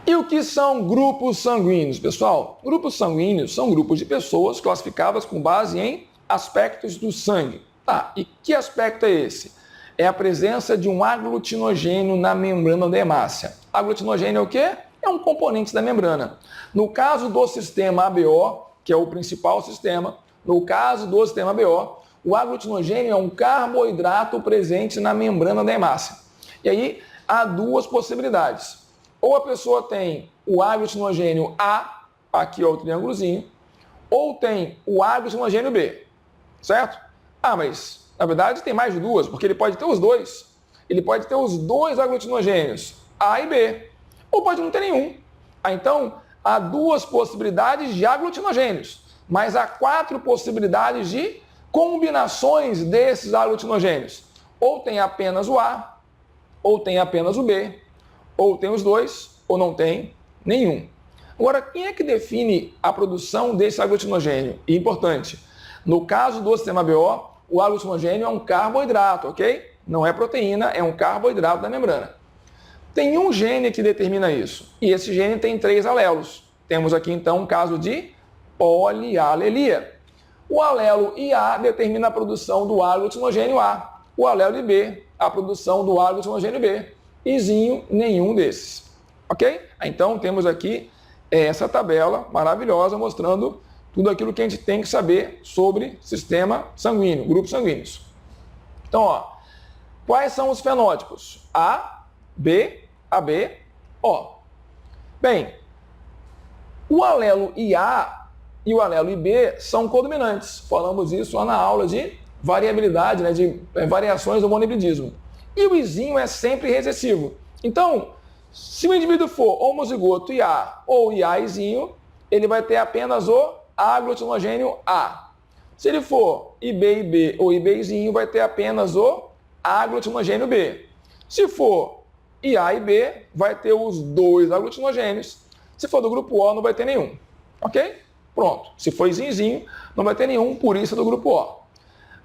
E o que são grupos sanguíneos, pessoal? Grupos sanguíneos são grupos de pessoas classificadas com base em aspectos do sangue. Tá, e que aspecto é esse? É a presença de um aglutinogênio na membrana da hemácia. Aglutinogênio é o quê? É um componente da membrana. No caso do sistema ABO, que é o principal sistema, no caso do sistema ABO, o aglutinogênio é um carboidrato presente na membrana da hemácia. E aí há duas possibilidades. Ou a pessoa tem o aglutinogênio A, aqui é o triângulozinho, ou tem o aglutinogênio B, certo? Ah, mas na verdade tem mais de duas, porque ele pode ter os dois. Ele pode ter os dois aglutinogênios, A e B, ou pode não ter nenhum. Então, há duas possibilidades de aglutinogênios, mas há 4 possibilidades de combinações desses aglutinogênios. Ou tem apenas o A, ou tem apenas o B, ou tem os dois, ou não tem nenhum. Agora, quem é que define a produção desse aglutinogênio? E importante, no caso do sistema BO, o aglutinogênio é um carboidrato, ok? Não é proteína, é um carboidrato da membrana. Tem um gene que determina isso, e esse gene tem 3 alelos. Temos aqui, então, um caso de polialelia. O alelo IA determina a produção do aglutinogênio A. O alelo IB, a produção do aglutinogênio B. Izinho, nenhum desses. Ok? Então, temos aqui essa tabela maravilhosa mostrando tudo aquilo que a gente tem que saber sobre sistema sanguíneo, grupos sanguíneos. Então, ó, quais são os fenótipos? A, B, AB, O. Bem, o alelo IA e o alelo IB são codominantes. Falamos isso lá na aula de variabilidade, né, de variações do monohibridismo. E o Izinho é sempre recessivo. Então, se o indivíduo for homozigoto IA ou IA-Izinho, ele vai ter apenas o aglutinogênio A. Se ele for IB-IB ou IB-Izinho, vai ter apenas o aglutinogênio B. Se for IA e B, vai ter os 2 aglutinogênios. Se for do grupo O, não vai ter nenhum. Ok? Pronto. Se for Izinho, não vai ter nenhum, por isso é do grupo O.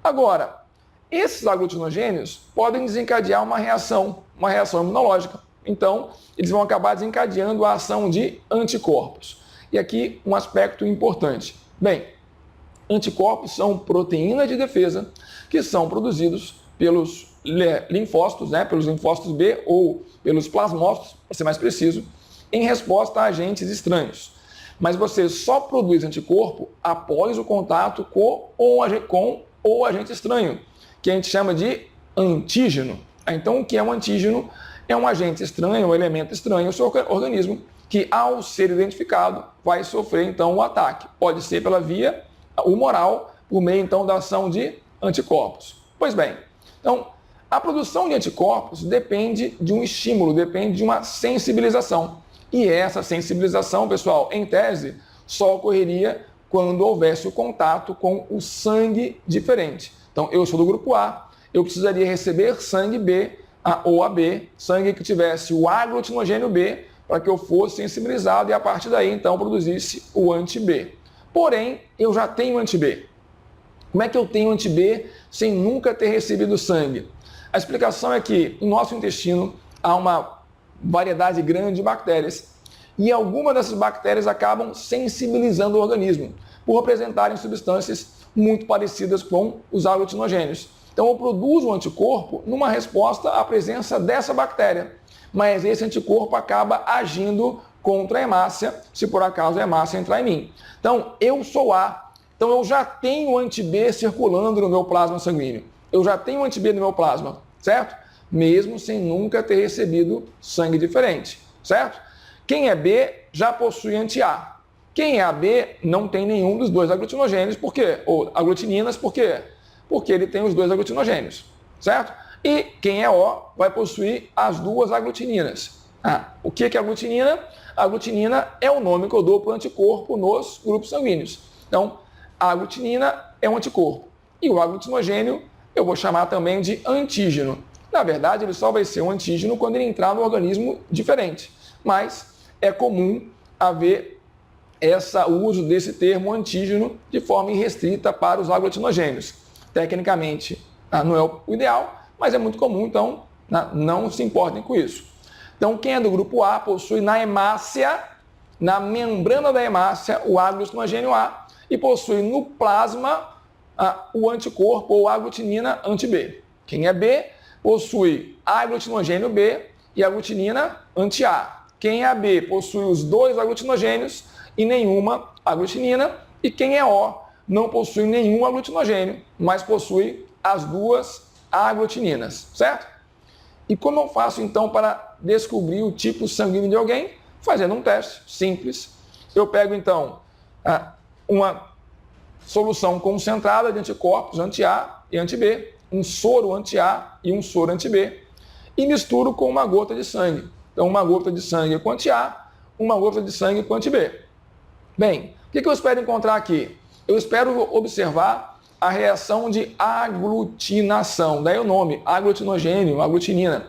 Agora, esses aglutinogênios podem desencadear uma reação imunológica. Então, eles vão acabar desencadeando a ação de anticorpos. E aqui um aspecto importante. Bem, anticorpos são proteínas de defesa que são produzidos pelos linfócitos, né, pelos linfócitos B ou pelos plasmócitos, para ser mais preciso, em resposta a agentes estranhos. Mas você só produz anticorpo após o contato com o agente estranho, que a gente chama de antígeno. Então, o que é um antígeno? É um agente estranho, um elemento estranho ao seu organismo, que ao ser identificado vai sofrer então o ataque. Pode ser pela via humoral, por meio então da ação de anticorpos. Pois bem, então a produção de anticorpos depende de um estímulo, depende de uma sensibilização. E essa sensibilização, pessoal, em tese, só ocorreria quando houvesse o contato com o sangue diferente. Então, eu sou do grupo A, eu precisaria receber sangue B ou AB, sangue que tivesse o aglutinogênio B, para que eu fosse sensibilizado e a partir daí, então, produzisse o anti-B. Porém, eu já tenho anti-B. Como é que eu tenho anti-B sem nunca ter recebido sangue? A explicação é que no nosso intestino há uma variedade grande de bactérias e algumas dessas bactérias acabam sensibilizando o organismo por apresentarem substâncias muito parecidas com os aglutinogênios. Então eu produzo um anticorpo numa resposta à presença dessa bactéria, mas esse anticorpo acaba agindo contra a hemácia, se por acaso a hemácia entrar em mim. Então eu sou A, então eu já tenho anti-B circulando no meu plasma sanguíneo. Eu já tenho anti-B no meu plasma, certo? Mesmo sem nunca ter recebido sangue diferente, certo? Quem é B já possui anti-A. Quem é AB não tem nenhum dos 2 aglutinogênios, por quê? Ou aglutininas, por quê? Porque ele tem os 2 aglutinogênios, certo? E quem é O vai possuir as 2 aglutininas. O que é aglutinina? A aglutinina é o nome que eu dou para o anticorpo nos grupos sanguíneos. Então, a aglutinina é um anticorpo. E o aglutinogênio eu vou chamar também de antígeno. Na verdade, ele só vai ser um antígeno quando ele entrar no organismo diferente. Mas é comum haver o uso desse termo antígeno de forma irrestrita para os aglutinogênios. Tecnicamente, não é o ideal, mas é muito comum, então não se importem com isso. Então, quem é do grupo A possui na hemácia, na membrana da hemácia, o aglutinogênio A e possui no plasma o anticorpo ou aglutinina anti-B. Quem é B possui aglutinogênio B e aglutinina anti-A. Quem é AB possui os dois aglutinogênios e nenhuma aglutinina. E quem é O não possui nenhum aglutinogênio, mas possui as duas aglutininas, certo? E como eu faço então para descobrir o tipo sanguíneo de alguém? Fazendo um teste simples. Eu pego então uma solução concentrada de anticorpos anti-A e anti-B, um soro anti-A e um soro anti-B, e misturo com uma gota de sangue. Então, uma gota de sangue com anti-A, uma gota de sangue com anti-B. Bem, o que eu espero encontrar aqui? Eu espero observar a reação de aglutinação, daí o nome, aglutinogênio, aglutinina.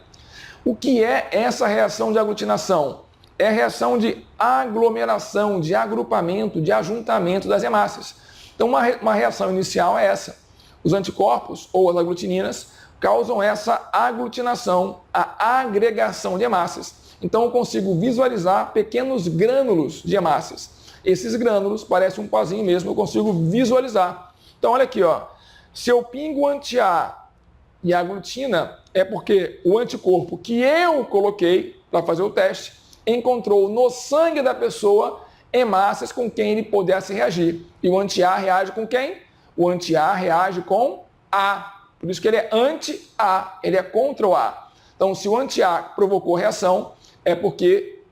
O que é essa reação de aglutinação? É a reação de aglomeração, de agrupamento, de ajuntamento das hemácias. Então, uma reação inicial é essa. Os anticorpos, ou as aglutininas, causam essa aglutinação, a agregação de hemácias. Então, eu consigo visualizar pequenos grânulos de hemácias. Esses grânulos parecem um pozinho mesmo, eu consigo visualizar. Então, olha aqui, ó. Se eu pingo anti-A e a aglutina, é porque o anticorpo que eu coloquei para fazer o teste encontrou no sangue da pessoa hemácias com quem ele pudesse reagir. E o anti-A reage com quem? O anti-A reage com A. Por isso que ele é anti-A, ele é contra o A. Então, se o anti-A provocou reação, é porque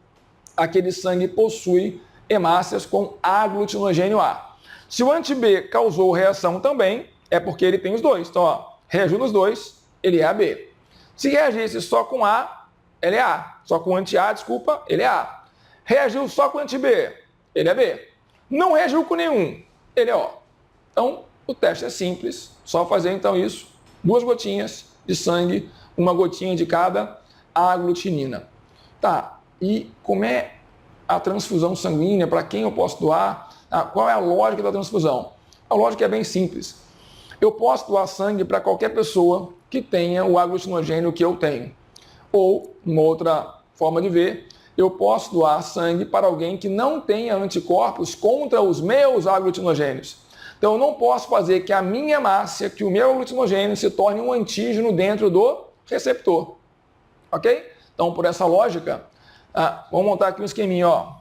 aquele sangue possui hemácias com aglutinogênio A. Se o anti-B causou reação também, é porque ele tem os dois. Então, ó, reagiu nos dois, ele é AB. Se reagisse só com A, ele é A. Só com anti-A, desculpa, ele é A. Reagiu só com anti-B, ele é B. Não reagiu com nenhum, ele é O. Então, o teste é simples, só fazer então isso. 2 gotinhas de sangue, uma gotinha de cada aglutinina. Tá, e como é a transfusão sanguínea? Para quem eu posso doar? Qual é a lógica da transfusão? A lógica é bem simples. Eu posso doar sangue para qualquer pessoa que tenha o aglutinogênio que eu tenho. Ou, uma outra forma de ver, eu posso doar sangue para alguém que não tenha anticorpos contra os meus aglutinogênios. Então, eu não posso fazer que a minha hemácia, que o meu aglutinogênio se torne um antígeno dentro do receptor. Ok? Então, por essa lógica, vamos montar aqui um esqueminha, ó.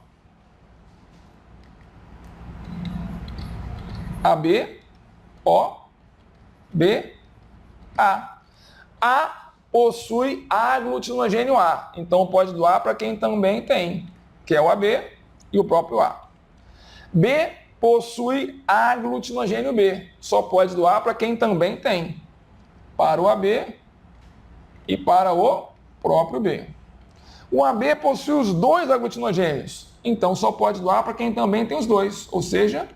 AB, O, B, A. A possui aglutinogênio A, então pode doar para quem também tem, que é o AB e o próprio A. B possui aglutinogênio B, só pode doar para quem também tem, para o AB e para o próprio B. O AB possui os dois aglutinogênios, então só pode doar para quem também tem os dois, ou seja,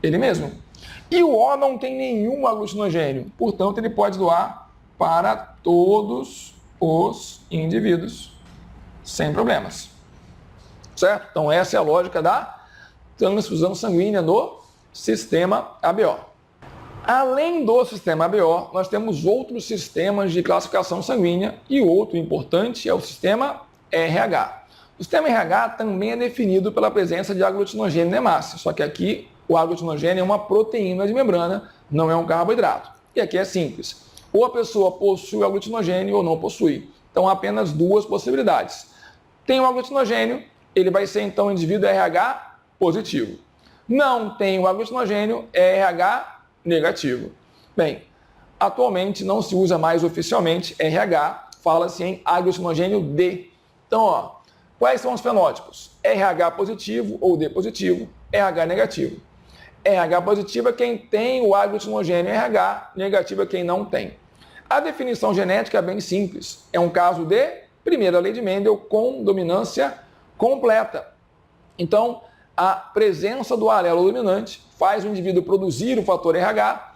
ele mesmo. E o O não tem nenhum aglutinogênio, portanto ele pode doar para todos os indivíduos, sem problemas. Certo? Então essa é a lógica da transfusão sanguínea no sistema ABO. Além do sistema ABO, nós temos outros sistemas de classificação sanguínea e outro importante é o sistema RH. O sistema RH também é definido pela presença de aglutinogênio na hemácia, só que aqui o aglutinogênio é uma proteína de membrana, não é um carboidrato. E aqui é simples. Ou a pessoa possui aglutinogênio ou não possui. Então há apenas 2 possibilidades. Tem o aglutinogênio, ele vai ser então indivíduo RH positivo. Não tem o aglutinogênio, é RH negativo. Bem, atualmente não se usa mais oficialmente RH, fala-se em aglutinogênio D. Então, ó, quais são os fenótipos? RH positivo ou D positivo, RH negativo. RH positivo é quem tem o aglutinogênio RH, negativo é quem não tem. A definição genética é bem simples. É um caso de primeira lei de Mendel com dominância completa. Então, a presença do alelo dominante faz o indivíduo produzir o fator RH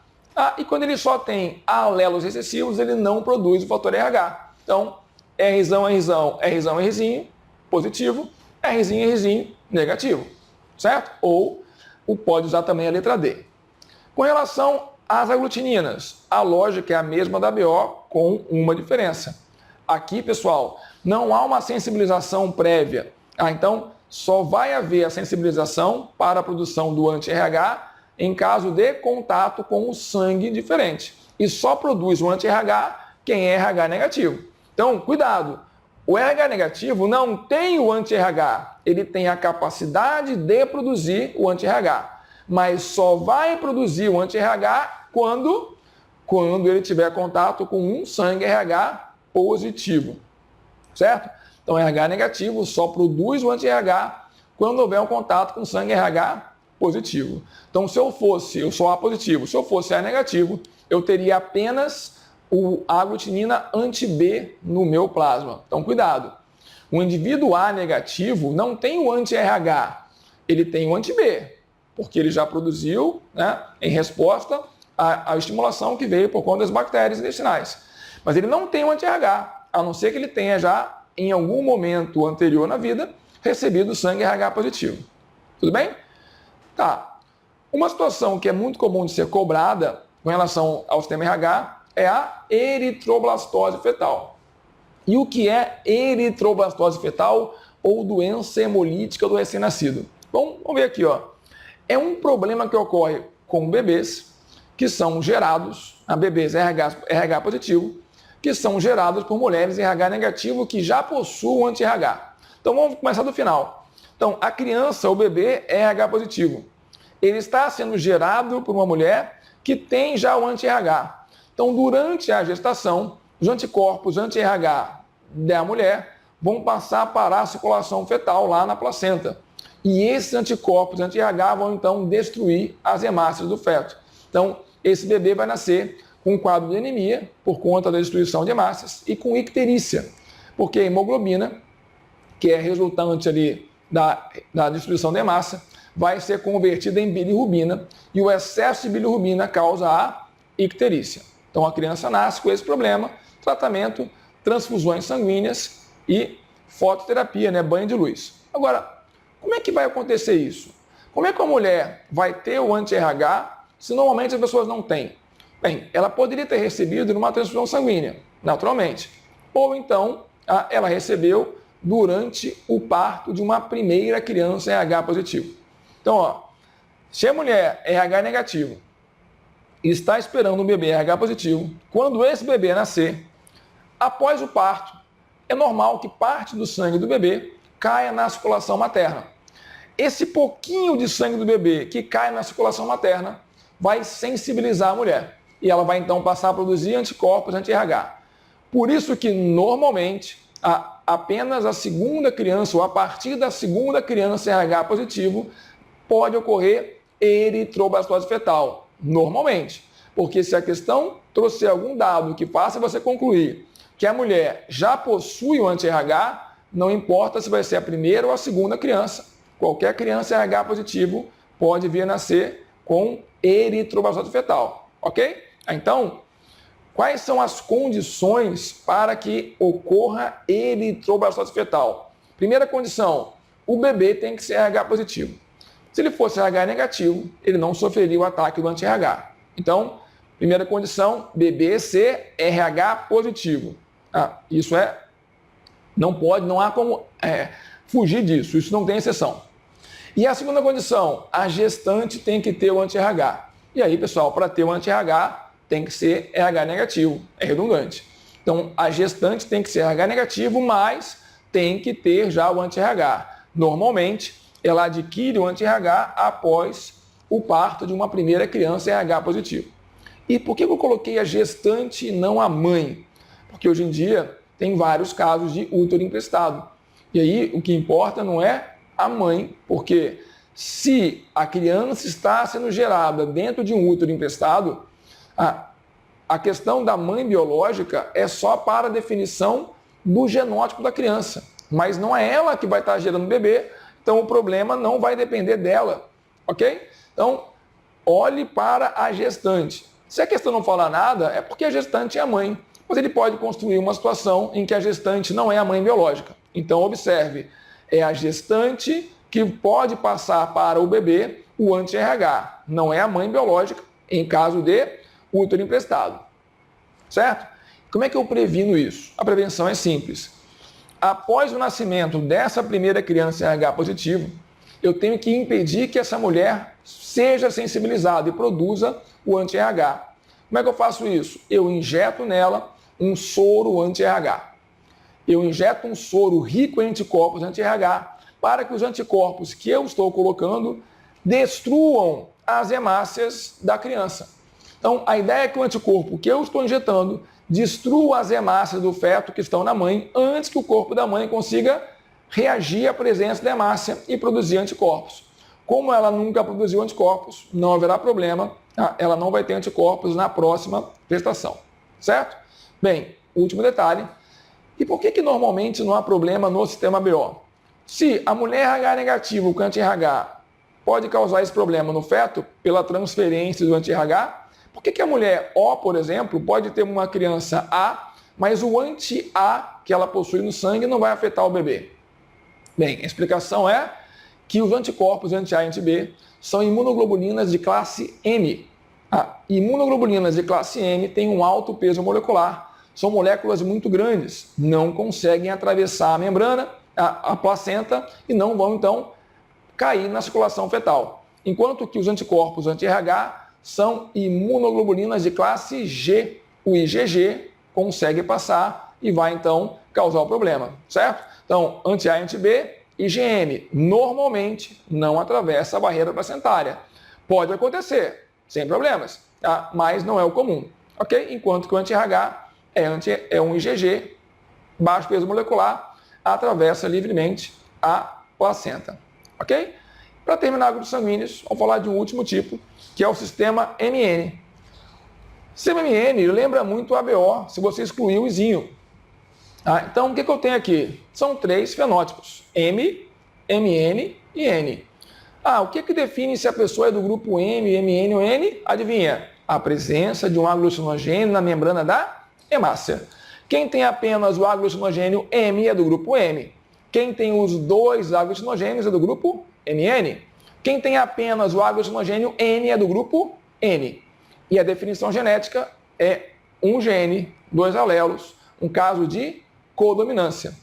e quando ele só tem alelos recessivos, ele não produz o fator RH. Então, Rzão, Rzão, Rzão, Rzinho, positivo, Rzinho, Rzinho, negativo. Certo? Ou pode usar também a letra D. Com relação às aglutininas, a lógica é a mesma da BO com uma diferença. Aqui, pessoal, não há uma sensibilização prévia. Então, só vai haver a sensibilização para a produção do anti-RH em caso de contato com o sangue diferente. E só produz o anti-RH quem é RH negativo. Então, cuidado. O RH negativo não tem o anti-RH, ele tem a capacidade de produzir o anti-RH, mas só vai produzir o anti-RH quando ele tiver contato com um sangue RH positivo, certo? Então, RH negativo só produz o anti-RH quando houver um contato com sangue RH positivo. Então, eu sou A positivo, se eu fosse A negativo, eu teria apenas a aglutinina anti-B no meu plasma. Então, cuidado. O indivíduo A negativo não tem o anti-RH, ele tem o anti-B, porque ele já produziu, né, em resposta à estimulação que veio por conta das bactérias intestinais. Mas ele não tem o anti-RH, a não ser que ele tenha já, em algum momento anterior na vida, recebido sangue RH positivo. Tudo bem? Tá. Uma situação que é muito comum de ser cobrada com relação ao sistema RH é a eritroblastose fetal. E o que é eritroblastose fetal ou doença hemolítica do recém-nascido? Bom, vamos ver aqui, ó. É um problema que ocorre com bebês que são gerados, bebês RH positivo, que são gerados por mulheres RH negativo que já possuem anti-RH. Então vamos começar do final. Então, a criança, o bebê é RH positivo. Ele está sendo gerado por uma mulher que tem já o anti-RH. Então, durante a gestação, os anticorpos anti-RH da mulher vão passar para a circulação fetal lá na placenta. E esses anticorpos anti-RH vão, então, destruir as hemácias do feto. Então, esse bebê vai nascer com um quadro de anemia, por conta da destruição de hemácias, e com icterícia, porque a hemoglobina, que é resultante ali da destruição da hemácia, vai ser convertida em bilirrubina, e o excesso de bilirrubina causa a icterícia. Então, a criança nasce com esse problema, tratamento, transfusões sanguíneas e fototerapia, né, banho de luz. Agora, como é que vai acontecer isso? Como é que a mulher vai ter o anti-RH se normalmente as pessoas não têm? Bem, ela poderia ter recebido numa transfusão sanguínea, naturalmente. Ou então, ela recebeu durante o parto de uma primeira criança RH positivo. Então, ó, se a mulher é RH negativo e está esperando um bebê RH positivo, quando esse bebê nascer, após o parto, é normal que parte do sangue do bebê caia na circulação materna. Esse pouquinho de sangue do bebê que cai na circulação materna vai sensibilizar a mulher. E ela vai então passar a produzir anticorpos anti-RH. Por isso que normalmente apenas a segunda criança ou a partir da segunda criança RH positivo pode ocorrer eritroblastose fetal. Normalmente. Porque se a questão trouxer algum dado que faça você concluir que a mulher já possui o anti-RH, não importa se vai ser a primeira ou a segunda criança. Qualquer criança RH positivo pode vir a nascer com eritroblastose fetal. Ok? Então, quais são as condições para que ocorra eritroblastose fetal? Primeira condição, o bebê tem que ser RH positivo. Se ele fosse RH negativo, ele não sofreria o ataque do anti-RH. Então, primeira condição, bebê ser RH positivo. Isso não há como fugir disso, isso não tem exceção. E a segunda condição, a gestante tem que ter o anti-RH. E aí, pessoal, para ter o anti-RH, tem que ser RH negativo, é redundante. Então, a gestante tem que ser RH negativo, mas tem que ter já o anti-RH. Normalmente, ela adquire o anti-RH após o parto de uma primeira criança RH positivo. E por que eu coloquei a gestante e não a mãe? Porque hoje em dia tem vários casos de útero emprestado. E aí o que importa não é a mãe, porque se a criança está sendo gerada dentro de um útero emprestado, a questão da mãe biológica é só para a definição do genótipo da criança. Mas não é ela que vai estar gerando o bebê, então o problema não vai depender dela, ok? Então, olhe para a gestante. Se a questão não falar nada, é porque a gestante é a mãe. Mas ele pode construir uma situação em que a gestante não é a mãe biológica. Então, observe, é a gestante que pode passar para o bebê o anti-RH. Não é a mãe biológica, em caso de útero emprestado. Certo? Como é que eu previno isso? A prevenção é simples. após o nascimento dessa primeira criança RH positivo, eu tenho que impedir que essa mulher seja sensibilizada e produza o anti-RH. Como é que eu faço isso? Eu injeto nela um soro anti-RH. Eu injeto um soro rico em anticorpos anti-RH para que os anticorpos que eu estou colocando destruam as hemácias da criança. Então, a ideia é que o anticorpo que eu estou injetando destrua as hemácias do feto que estão na mãe antes que o corpo da mãe consiga reagir à presença da hemácia e produzir anticorpos. Como ela nunca produziu anticorpos, não haverá problema, ela não vai ter anticorpos na próxima gestação, certo? Bem, último detalhe. E por que normalmente não há problema no sistema BO? Se a mulher RH negativo com anti-RH pode causar esse problema no feto pela transferência do anti-RH, por que a mulher O, por exemplo, pode ter uma criança A, mas o anti-A que ela possui no sangue não vai afetar o bebê? Bem, a explicação é que os anticorpos anti-A e anti-B são imunoglobulinas de classe M. Imunoglobulinas de classe M têm um alto peso molecular, são moléculas muito grandes, não conseguem atravessar a membrana, a placenta, e não vão, então, cair na circulação fetal. Enquanto que os anticorpos anti-RH são imunoglobulinas de classe G. O IgG consegue passar e vai, então, causar o problema, certo? Então, anti-A e anti-B, IgM, normalmente não atravessa a barreira placentária. Pode acontecer, sem problemas, mas não é o comum, ok? Enquanto que o anti-RH é um IgG, baixo peso molecular, atravessa livremente a placenta, ok? Para terminar grupos sanguíneos, vamos falar de um último tipo, que é o sistema MN. O sistema MN lembra muito o ABO, se você excluir o izinho. Então, o que eu tenho aqui? São 3 fenótipos, M, MN e N. O que define se a pessoa é do grupo M, MN ou N? Adivinha? A presença de um aglucinogênio na membrana da hemácia. Quem tem apenas o aglucinogênio M é do grupo M. Quem tem os 2 aglucinogênios é do grupo MN. Quem tem apenas o aglucinogênio N é do grupo N. E a definição genética é um gene, 2 alelos, um caso de codominância.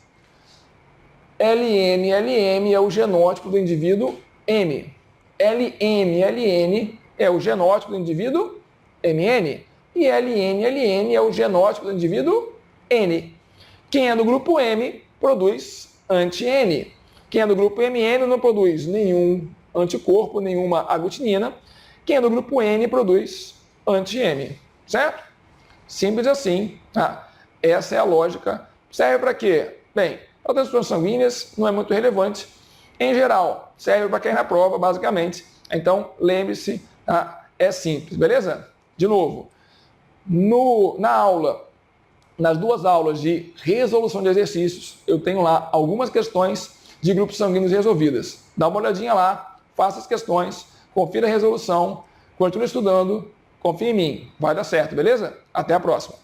LN, LM é o genótipo do indivíduo M. LM, LN é o genótipo do indivíduo MN. E LN, LN é o genótipo do indivíduo N. Quem é do grupo M produz anti-N. Quem é do grupo MN não produz nenhum anticorpo, nenhuma aglutinina. Quem é do grupo N produz anti-M, certo? Simples assim. Essa é a lógica. Serve para quê? Bem, para transfusões sanguíneas não é muito relevante. Em geral, serve para cair na prova, basicamente. Então, lembre-se, é simples, beleza? De novo, nas 2 aulas de resolução de exercícios, eu tenho lá algumas questões de grupos sanguíneos resolvidas. Dá uma olhadinha lá, faça as questões, confira a resolução, continue estudando, confie em mim, vai dar certo, beleza? Até a próxima.